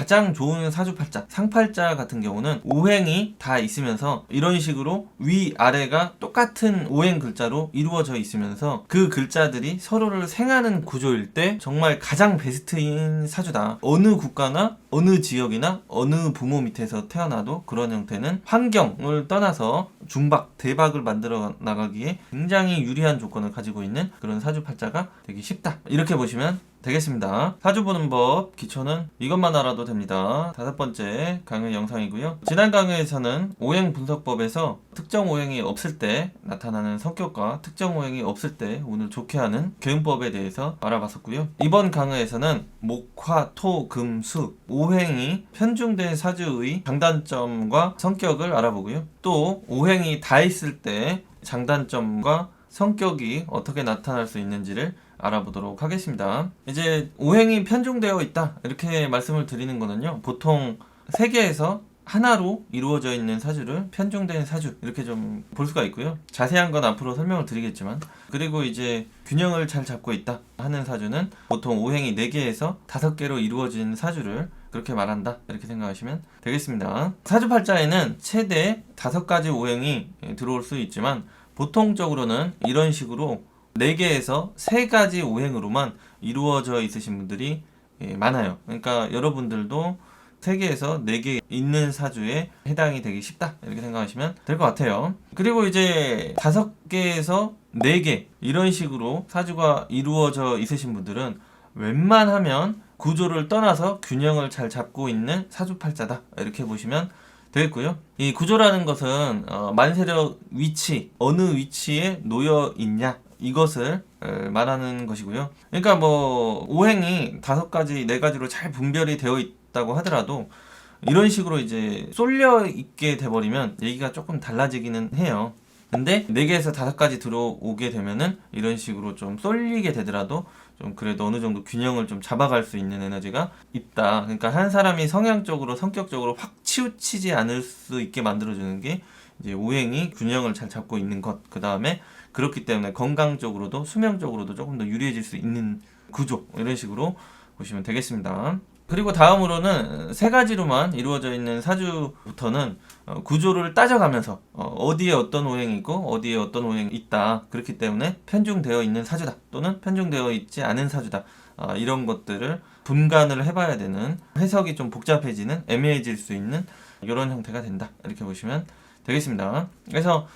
가장 좋은 사주팔자, 상팔자 같은 경우는 오행이 다 있으면서 이런 식으로 위아래가 똑같은 오행 글자로 이루어져 있으면서 그 글자들이 서로를 생하는 구조일 때 정말 가장 베스트인 사주다. 어느 국가나 어느 지역이나 어느 부모 밑에서 태어나도 그런 형태는 환경을 떠나서 중박, 대박을 만들어 나가기에 굉장히 유리한 조건을 가지고 있는 그런 사주팔자가 되기 쉽다. 이렇게 보시면 되겠습니다. 사주 보는 법 기초는 이것만 알아도 됩니다. 5번째 강의 영상이고요. 지난 강의에서는 오행 분석법에서 특정 오행이 없을 때 나타나는 성격과 특정 오행이 없을 때 운을 좋게 하는 개운법에 대해서 알아봤었고요. 이번 강의에서는 목, 화, 토, 금, 수 오행이 편중된 사주의 장단점과 성격을 알아보고요. 또 오행이 다 있을 때 장단점과 성격이 어떻게 나타날 수 있는지를 알아보도록 하겠습니다. 이제 오행이 편중되어 있다 이렇게 말씀을 드리는 거는요, 보통 세계에서 하나로 이루어져 있는 사주를 편중된 사주 이렇게 좀 볼 수가 있고요. 자세한 건 앞으로 설명을 드리겠지만, 그리고 이제 균형을 잘 잡고 있다 하는 사주는 보통 오행이 4개에서 5개로 이루어진 사주를 그렇게 말한다 이렇게 생각하시면 되겠습니다. 사주팔자에는 최대 5가지 오행이 들어올 수 있지만 보통적으로는 이런 식으로 4개에서 3가지 오행으로만 이루어져 있으신 분들이 많아요. 그러니까 여러분들도 3개에서 4개 있는 사주에 해당이 되기 쉽다 이렇게 생각하시면 될 것 같아요. 그리고 이제 5개에서 4개 이런 식으로 사주가 이루어져 있으신 분들은 웬만하면 구조를 떠나서 균형을 잘 잡고 있는 사주팔자다 이렇게 보시면 되겠고요. 이 구조라는 것은 만세력 위치, 어느 위치에 놓여 있냐 이것을 말하는 것이고요. 그러니까 뭐 오행이 5가지, 4가지로 잘 분별이 되어 있다고 하더라도 이런 식으로 이제 쏠려 있게 돼버리면 얘기가 조금 달라지기는 해요. 근데 4개에서 5가지 들어오게 되면은 이런 식으로 좀 쏠리게 되더라도 좀 그래도 어느 정도 균형을 좀 잡아갈 수 있는 에너지가 있다. 그러니까 한 사람이 성향적으로, 성격적으로 확 치우치지 않을 수 있게 만들어주는 게 이제 오행이 균형을 잘 잡고 있는 것. 그 다음에 그렇기 때문에 건강적으로도 수명적으로도 조금 더 유리해질 수 있는 구조, 이런 식으로 보시면 되겠습니다. 그리고 다음으로는 3가지로만 이루어져 있는 사주부터는 구조를 따져가면서 어디에 어떤 오행이 있고 어디에 어떤 오행이 있다, 그렇기 때문에 편중되어 있는 사주다 또는 편중되어 있지 않은 사주다, 이런 것들을 분간을 해봐야 되는, 해석이 좀 복잡해지는, 애매해질 수 있는 이런 형태가 된다 이렇게 보시면 되겠습니다. 그래서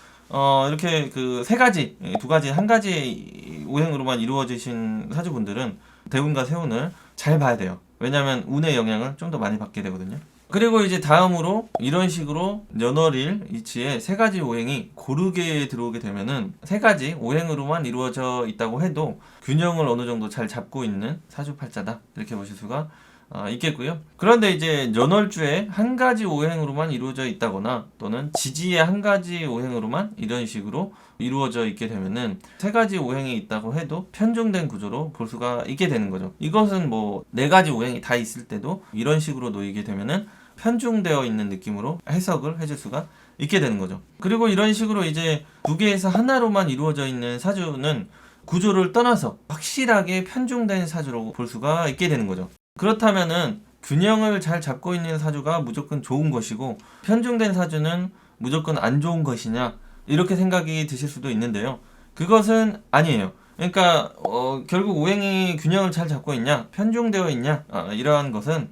이렇게 그 3가지, 2가지, 1가지 오행으로만 이루어지신 사주분들은 대운과 세운을 잘 봐야 돼요. 왜냐면 운의 영향을 좀 더 많이 받게 되거든요. 그리고 이제 다음으로 이런 식으로 연월일 위치에 3가지 오행이 고르게 들어오게 되면은 3가지 오행으로만 이루어져 있다고 해도 균형을 어느 정도 잘 잡고 있는 사주팔자다 이렇게 보실 수가 있겠고요. 그런데 이제 연월주에 1가지 오행으로만 이루어져 있다거나 또는 지지의 1가지 오행으로만 이런 식으로 이루어져 있게 되면은 3가지 오행이 있다고 해도 편중된 구조로 볼 수가 있게 되는 거죠. 이것은 뭐 4가지 오행이 다 있을 때도 이런 식으로 놓이게 되면은 편중되어 있는 느낌으로 해석을 해줄 수가 있게 되는 거죠. 그리고 이런 식으로 이제 2개에서 하나로만 이루어져 있는 사주는 구조를 떠나서 확실하게 편중된 사주로 볼 수가 있게 되는 거죠. 그렇다면은 균형을 잘 잡고 있는 사주가 무조건 좋은 것이고 편중된 사주는 무조건 안 좋은 것이냐, 이렇게 생각이 드실 수도 있는데요. 그것은 아니에요. 그러니까 결국 오행이 균형을 잘 잡고 있냐, 편중되어 있냐, 이러한 것은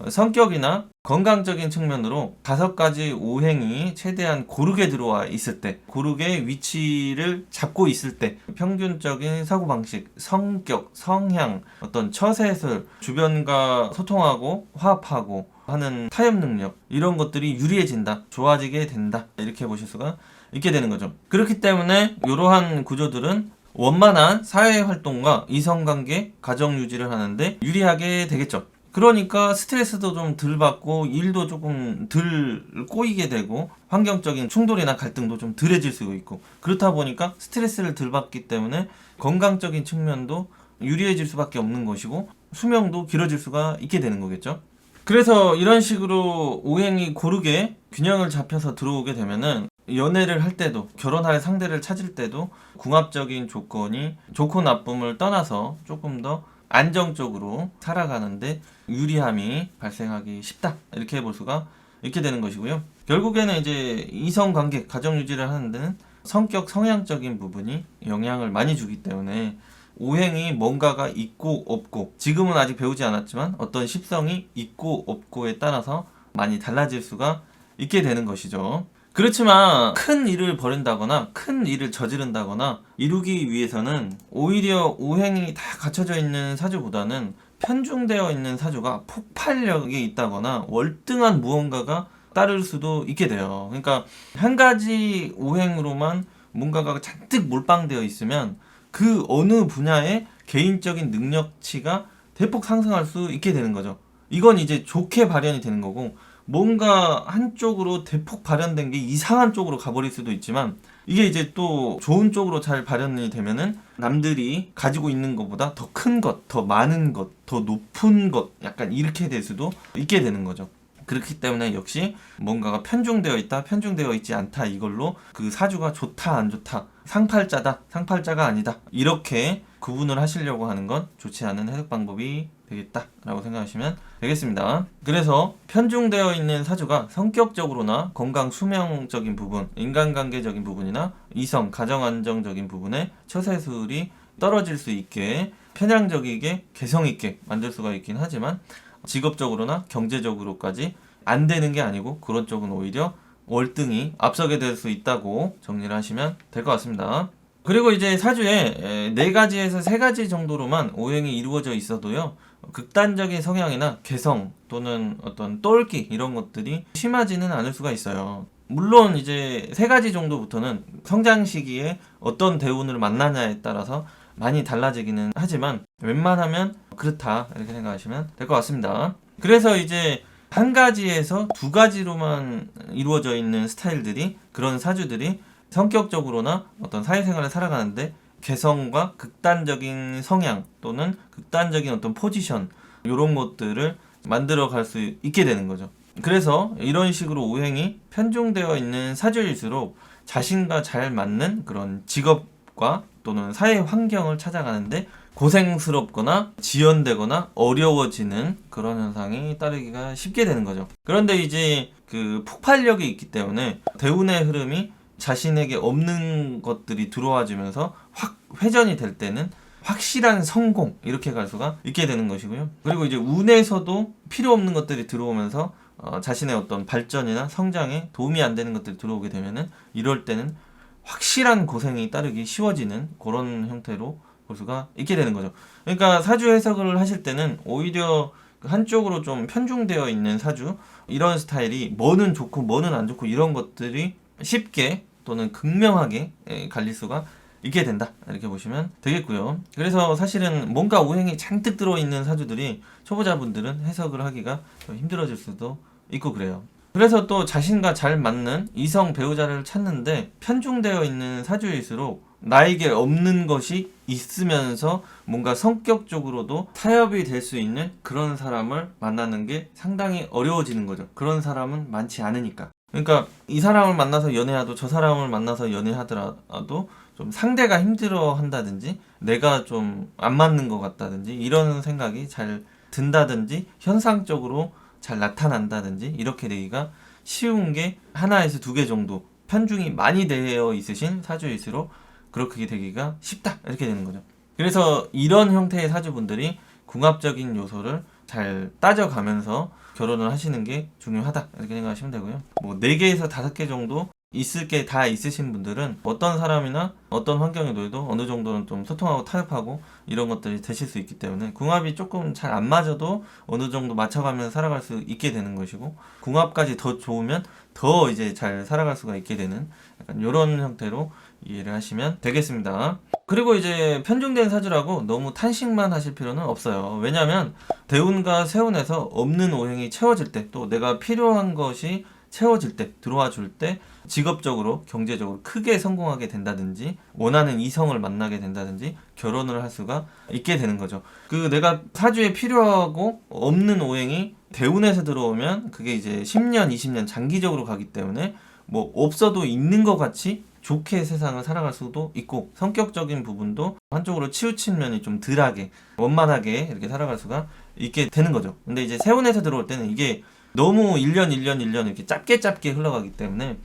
성격이나 건강적인 측면으로 5가지 오행이 최대한 고르게 들어와 있을 때, 고르게 위치를 잡고 있을 때 평균적인 사고방식, 성격, 성향, 어떤 처세술, 주변과 소통하고 화합하고 하는 타협 능력, 이런 것들이 유리해진다, 좋아지게 된다 이렇게 보실 수가 있게 되는 거죠. 그렇기 때문에 이러한 구조들은 원만한 사회활동과 이성관계, 가정유지를 하는데 유리하게 되겠죠. 그러니까 스트레스도 좀 덜 받고 일도 조금 덜 꼬이게 되고 환경적인 충돌이나 갈등도 좀 덜해질 수 있고, 그렇다 보니까 스트레스를 덜 받기 때문에 건강적인 측면도 유리해질 수밖에 없는 것이고 수명도 길어질 수가 있게 되는 거겠죠. 그래서 이런 식으로 오행이 고르게 균형을 잡혀서 들어오게 되면은 연애를 할 때도, 결혼할 상대를 찾을 때도 궁합적인 조건이 좋고 나쁨을 떠나서 조금 더 안정적으로 살아가는데 유리함이 발생하기 쉽다. 이렇게 볼 수가 있게 되는 것이고요. 결국에는 이제 이성관계, 가정 유지를 하는 데는 성격, 성향적인 부분이 영향을 많이 주기 때문에 오행이 뭔가가 있고 없고, 지금은 아직 배우지 않았지만 어떤 십성이 있고 없고에 따라서 많이 달라질 수가 있게 되는 것이죠. 그렇지만 큰 일을 벌인다거나 큰 일을 저지른다거나 이루기 위해서는 오히려 오행이 다 갖춰져 있는 사주보다는 편중되어 있는 사주가 폭발력이 있다거나 월등한 무언가가 따를 수도 있게 돼요. 그러니까 한 가지 오행으로만 뭔가가 잔뜩 몰빵되어 있으면 그 어느 분야의 개인적인 능력치가 대폭 상승할 수 있게 되는 거죠. 이건 이제 좋게 발현이 되는 거고, 뭔가 한쪽으로 대폭 발현된 게 이상한 쪽으로 가버릴 수도 있지만, 이게 이제 또 좋은 쪽으로 잘 발현이 되면은 남들이 가지고 있는 것보다 더 큰 것, 더 많은 것, 더 높은 것, 약간 이렇게 될 수도 있게 되는 거죠. 그렇기 때문에 역시 뭔가가 편중되어 있다, 편중되어 있지 않다, 이걸로 그 사주가 좋다, 안 좋다, 상팔자다, 상팔자가 아니다, 이렇게 구분을 하시려고 하는 건 좋지 않은 해석 방법이 되겠다라고 생각하시면 되겠습니다. 그래서 편중되어 있는 사주가 성격적으로나 건강 수명적인 부분, 인간관계적인 부분이나 이성, 가정안정적인 부분에 처세술이 떨어질 수 있게 편향적이게 개성있게 만들 수가 있긴 하지만, 직업적으로나 경제적으로까지 안 되는 게 아니고 그런 쪽은 오히려 월등히 앞서게 될 수 있다고 정리를 하시면 될 것 같습니다. 그리고 이제 사주에 4가지에서 3가지 정도로만 오행이 이루어져 있어도요, 극단적인 성향이나 개성 또는 어떤 똘끼 이런 것들이 심하지는 않을 수가 있어요. 물론 이제 3가지 정도부터는 성장 시기에 어떤 대운을 만나냐에 따라서 많이 달라지기는 하지만 웬만하면 그렇다, 이렇게 생각하시면 될 것 같습니다. 그래서 이제 1가지에서 2가지로만 이루어져 있는 스타일들이, 그런 사주들이 성격적으로나 어떤 사회생활을 살아가는데 개성과 극단적인 성향 또는 극단적인 어떤 포지션, 이런 것들을 만들어 갈 수 있게 되는 거죠. 그래서 이런 식으로 오행이 편중되어 있는 사주일수록 자신과 잘 맞는 그런 직업과 또는 사회 환경을 찾아가는데 고생스럽거나 지연되거나 어려워지는 그런 현상이 따르기가 쉽게 되는 거죠. 그런데 이제 그 폭발력이 있기 때문에 대운의 흐름이 자신에게 없는 것들이 들어와주면서 확 회전이 될 때는 확실한 성공, 이렇게 갈 수가 있게 되는 것이고요. 그리고 이제 운에서도 필요 없는 것들이 들어오면서 자신의 어떤 발전이나 성장에 도움이 안 되는 것들이 들어오게 되면은, 이럴 때는 확실한 고생이 따르기 쉬워지는 그런 형태로 볼 수가 있게 되는 거죠. 그러니까 사주 해석을 하실 때는 오히려 한쪽으로 좀 편중되어 있는 사주, 이런 스타일이 뭐는 좋고 뭐는 안 좋고 이런 것들이 쉽게 또는 극명하게 갈릴 수가 있게 된다, 이렇게 보시면 되겠고요. 그래서 사실은 뭔가 오행이 잔뜩 들어있는 사주들이 초보자분들은 해석을 하기가 좀 힘들어질 수도 있고 그래요. 그래서 또 자신과 잘 맞는 이성 배우자를 찾는데 편중되어 있는 사주일수록 나에게 없는 것이 있으면서 뭔가 성격적으로도 타협이 될 수 있는 그런 사람을 만나는 게 상당히 어려워지는 거죠. 그런 사람은 많지 않으니까. 그러니까 이 사람을 만나서 연애하도 저 사람을 만나서 연애하더라도 좀 상대가 힘들어 한다든지 내가 좀 안 맞는 것 같다든지 이런 생각이 잘 든다든지 현상적으로 잘 나타난다든지 이렇게 되기가 쉬운 게 하나에서 2개 정도 편중이 많이 되어 있으신 사주일수록 그렇게 되기가 쉽다, 이렇게 되는 거죠. 그래서 이런 형태의 사주분들이 궁합적인 요소를 잘 따져가면서 결혼을 하시는 게 중요하다, 이렇게 생각하시면 되고요. 뭐 4개에서 5개 정도 있을 게 다 있으신 분들은 어떤 사람이나 어떤 환경에 놓여도 어느 정도는 좀 소통하고 타협하고 이런 것들이 되실 수 있기 때문에 궁합이 조금 잘 안 맞아도 어느 정도 맞춰가면서 살아갈 수 있게 되는 것이고, 궁합까지 더 좋으면 더 이제 잘 살아갈 수가 있게 되는 약간 이런 형태로 이해를 하시면 되겠습니다. 그리고 이제 편중된 사주라고 너무 탄식만 하실 필요는 없어요. 왜냐하면 대운과 세운에서 없는 오행이 채워질 때, 또 내가 필요한 것이 채워질 때, 들어와 줄 때 직업적으로 경제적으로 크게 성공하게 된다든지 원하는 이성을 만나게 된다든지 결혼을 할 수가 있게 되는 거죠. 그 내가 사주에 필요하고 없는 오행이 대운에서 들어오면 그게 이제 10년 20년 장기적으로 가기 때문에 뭐 없어도 있는 것 같이 좋게 세상을 살아갈 수도 있고, 성격적인 부분도 한쪽으로 치우친 면이 좀 덜하게 원만하게 이렇게 살아갈 수가 있게 되는 거죠. 근데 이제 세운에서 들어올 때는 이게 너무 1년 이렇게 짧게 흘러가기 때문에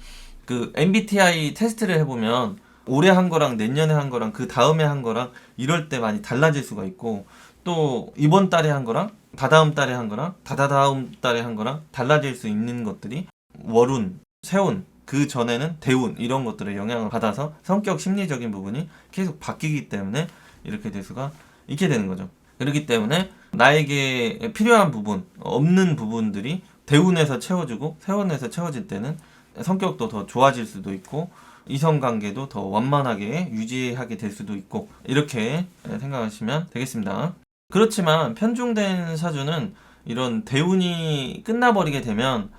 그 MBTI 테스트를 해보면 올해 한 거랑 내년에 한 거랑 그 다음에 한 거랑 이럴 때 많이 달라질 수가 있고, 또 이번 달에 한 거랑 다다음 달에 한 거랑 다다다음 달에 한 거랑 달라질 수 있는 것들이 월운, 세운, 그 전에는 대운 이런 것들의 영향을 받아서 성격 심리적인 부분이 계속 바뀌기 때문에 이렇게 될 수가 있게 되는 거죠. 그렇기 때문에 나에게 필요한 부분, 없는 부분들이 대운에서 채워지고 세운에서 채워질 때는 성격도 더 좋아질 수도 있고, 이성관계도 더 완만하게 유지하게 될 수도 있고, 이렇게 생각하시면 되겠습니다. 그렇지만 편중된 사주는 이런 대운이 끝나버리게 되면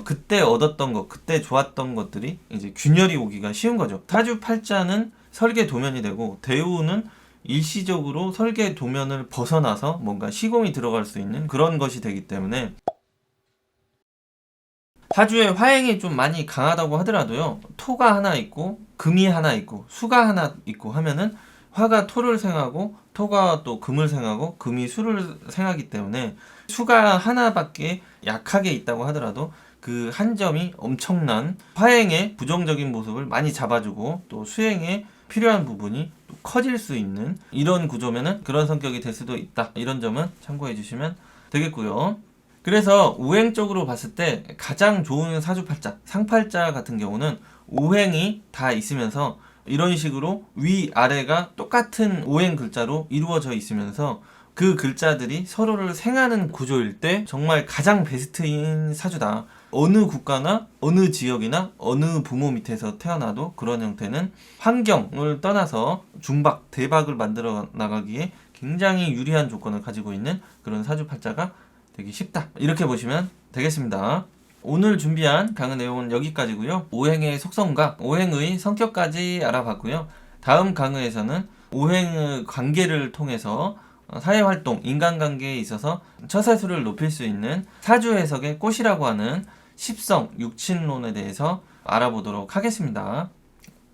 그때 얻었던 것, 그때 좋았던 것들이 이제 균열이 오기가 쉬운 거죠. 사주팔자는 설계 도면이 되고, 대운은 일시적으로 설계 도면을 벗어나서 뭔가 시공이 들어갈 수 있는 그런 것이 되기 때문에, 사주의 화행이 좀 많이 강하다고 하더라도요, 토가 하나 있고 금이 하나 있고 수가 하나 있고 하면은 화가 토를 생하고 토가 또 금을 생하고 금이 수를 생하기 때문에, 수가 하나밖에 약하게 있다고 하더라도 그 한 점이 엄청난 화행의 부정적인 모습을 많이 잡아주고, 또 수행에 필요한 부분이 또 커질 수 있는 이런 구조면은 그런 성격이 될 수도 있다. 이런 점은 참고해 주시면 되겠고요. 그래서 오행적으로 봤을 때 가장 좋은 사주팔자, 상팔자 같은 경우는 오행이 다 있으면서 이런 식으로 위아래가 똑같은 오행 글자로 이루어져 있으면서 그 글자들이 서로를 생하는 구조일 때 정말 가장 베스트인 사주다. 어느 국가나 어느 지역이나 어느 부모 밑에서 태어나도 그런 형태는 환경을 떠나서 중박, 대박을 만들어 나가기에 굉장히 유리한 조건을 가지고 있는 그런 사주팔자가 되기 쉽다. 이렇게 보시면 되겠습니다. 오늘 준비한 강의 내용은 여기까지고요. 오행의 속성과 오행의 성격까지 알아봤고요. 다음 강의에서는 오행의 관계를 통해서 사회활동, 인간관계에 있어서 처세술을 높일 수 있는 사주 해석의 꽃이라고 하는 십성, 육친론에 대해서 알아보도록 하겠습니다.